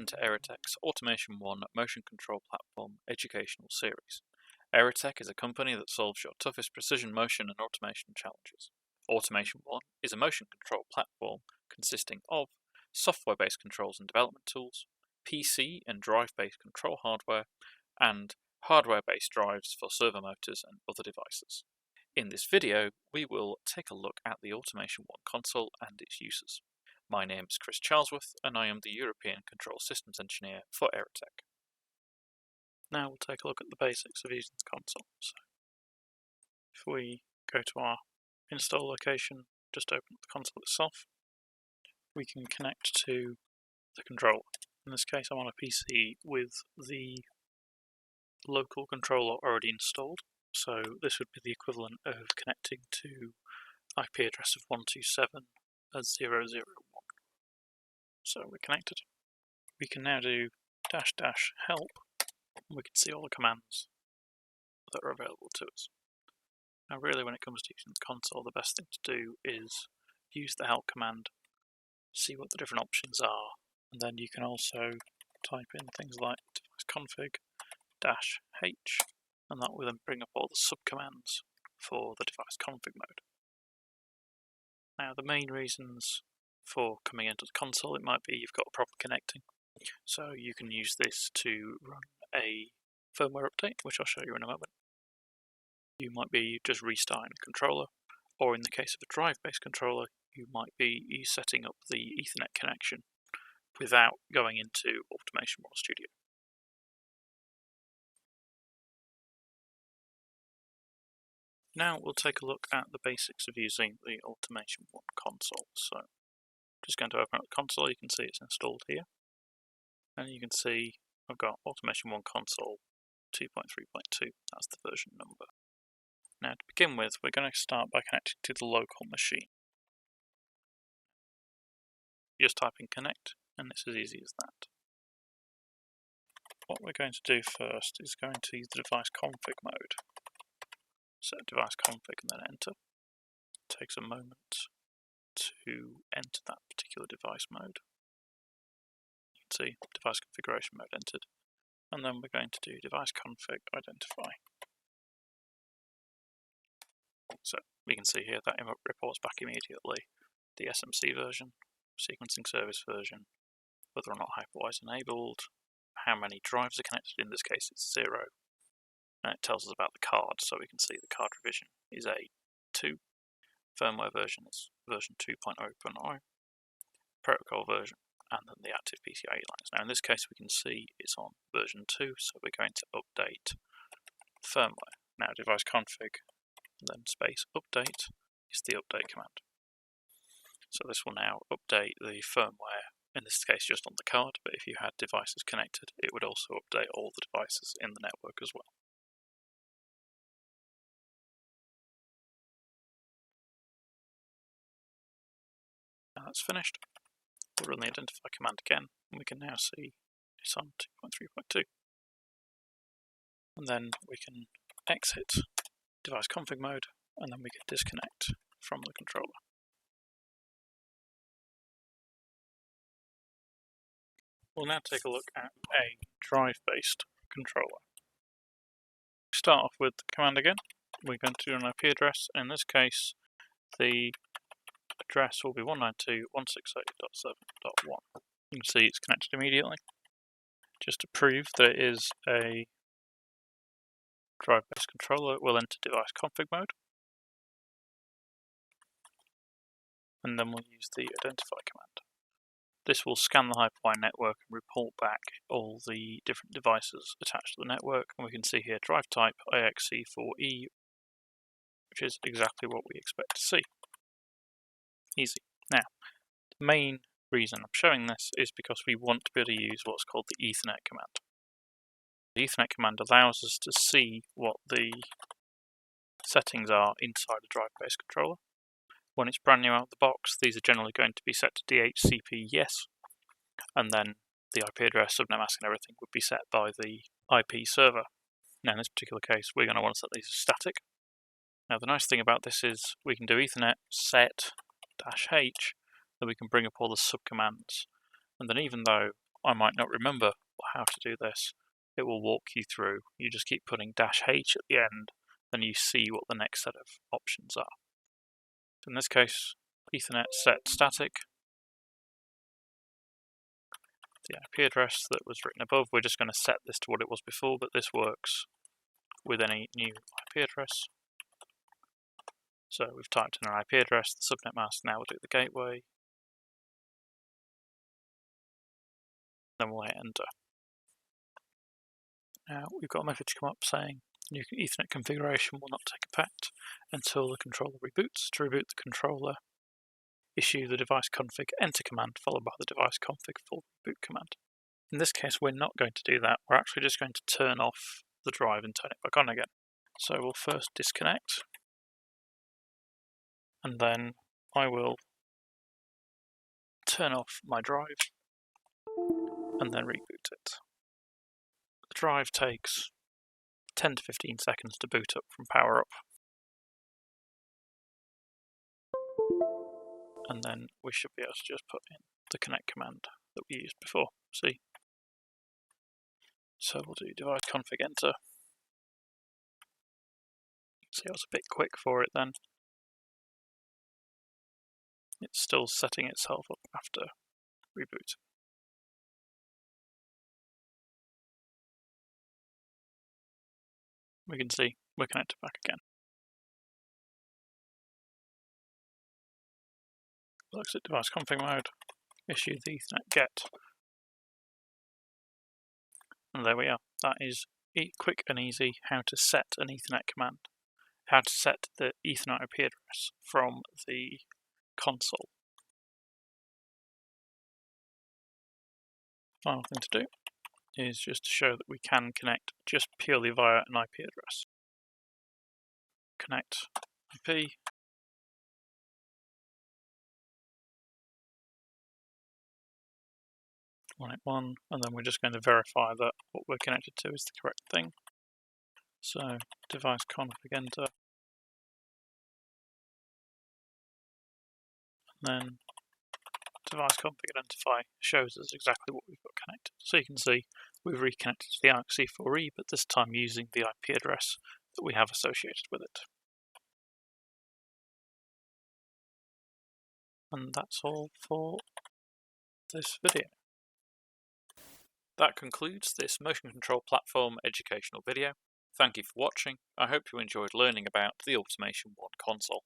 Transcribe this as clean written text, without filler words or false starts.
Welcome to Aerotech's Automation1 Motion Control Platform educational series. Aerotech is a company that solves your toughest precision motion and automation challenges. Automation1 is a motion control platform consisting of software-based controls and development tools, PC and drive-based control hardware, and hardware-based drives for servo motors and other devices. In this video, we will take a look at the Automation1 console and its uses. My name is Chris Charlesworth, and I am the European Control Systems Engineer for Aerotech. Now we'll take a look at the basics of using the console. So, if we go to our install location, just open up the console itself, we can connect to the controller. In this case, I'm on a PC with the local controller already installed, so this would be the equivalent of connecting to IP address of 127.0.0.1. So we're connected. We can now do --help, and we can see all the commands that are available to us. Now really when it comes to using the console, the best thing to do is use the help command, see what the different options are, and then you can also type in things like device config -h, and that will then bring up all the subcommands for the device config mode. Now the main reasons for coming into the console, it might be you've got a problem connecting. So you can use this to run a firmware update, which I'll show you in a moment. You might be just restarting the controller, or in the case of a drive-based controller, you might be setting up the Ethernet connection without going into Automation1 Studio. Now we'll take a look at the basics of using the Automation1 console. So just going to open up the console, you can see it's installed here. And you can see I've got Automation1 console 2.3.2, that's the version number. Now to begin with, we're going to start by connecting to the local machine. Just type in connect, and it's as easy as that. What we're going to do first is going to use the device config mode. Set device config and then enter. It takes a moment to enter that particular device mode. You can see device configuration mode entered, and then we're going to do device config identify. So we can see here that it reports back immediately the SMC version, sequencing service version, whether or not hypervisor is enabled, how many drives are connected, in this case it's 0, and it tells us about the card, so we can see the card revision is A2, firmware version is version 2.0.0, protocol version, and then the active PCIe lines. Now in this case we can see it's on version 2, so we're going to update firmware. Now device config, and then space update is the update command. So this will now update the firmware, in this case just on the card, but if you had devices connected, it would also update all the devices in the network as well. Now that's finished. We'll run the identify command again, and we can now see it's on 2.3.2. And then we can exit device config mode, and then we can disconnect from the controller. We'll now take a look at a drive-based controller. Start off with the command again. We're going to do an IP address. In this case, the address will be 192.168.7.1. You can see it's connected immediately. Just to prove that it is a drive-based controller, we'll enter device config mode. And then we'll use the identify command. This will scan the hyperwire network and report back all the different devices attached to the network. And we can see here drive type AXC4E, which is exactly what we expect to see. Easy. Now, the main reason I'm showing this is because we want to be able to use what's called the Ethernet command. The Ethernet command allows us to see what the settings are inside a drive-based controller. When it's brand new out of the box, these are generally going to be set to DHCP yes, and then the IP address, subnet mask and everything would be set by the IP server. Now in this particular case, we're going to want to set these as static. Now the nice thing about this is we can do Ethernet set -h, then we can bring up all the subcommands, and then even though I might not remember how to do this, it will walk you through. You just keep putting -H at the end, and you see what the next set of options are. In this case, Ethernet set static. The IP address that was written above, we're just going to set this to what it was before, but this works with any new IP address. So we've typed in our IP address, the subnet mask, now we'll do the gateway. Then we'll hit enter. Now we've got a message come up saying new Ethernet configuration will not take effect until the controller reboots. To reboot the controller, issue the device config enter command followed by the device config full reboot command. In this case, we're not going to do that. We're actually just going to turn off the drive and turn it back on again. So we'll first disconnect, and then I will turn off my drive and then reboot it. The drive takes 10 to 15 seconds to boot up from power up. And then we should be able to just put in the connect command that we used before. See? So we'll do device config enter. See, I was a bit quick for it then. It's still setting itself up after reboot. We can see we're connected back again. Looks at device config mode, issue the Ethernet get. And there we are. That is quick and easy how to set an Ethernet command. How to set the Ethernet IP address from the console. Final thing to do is just to show that we can connect just purely via an IP address. Connect IP. One, and then we're just going to verify that what we're connected to is the correct thing. So device config enter, and then device config identify shows us exactly what we've got connected. So you can see we've reconnected to the IXC4E, but this time using the IP address that we have associated with it. And that's all for this video. That concludes this motion control platform educational video. Thank you for watching. I hope you enjoyed learning about the Automation1 console.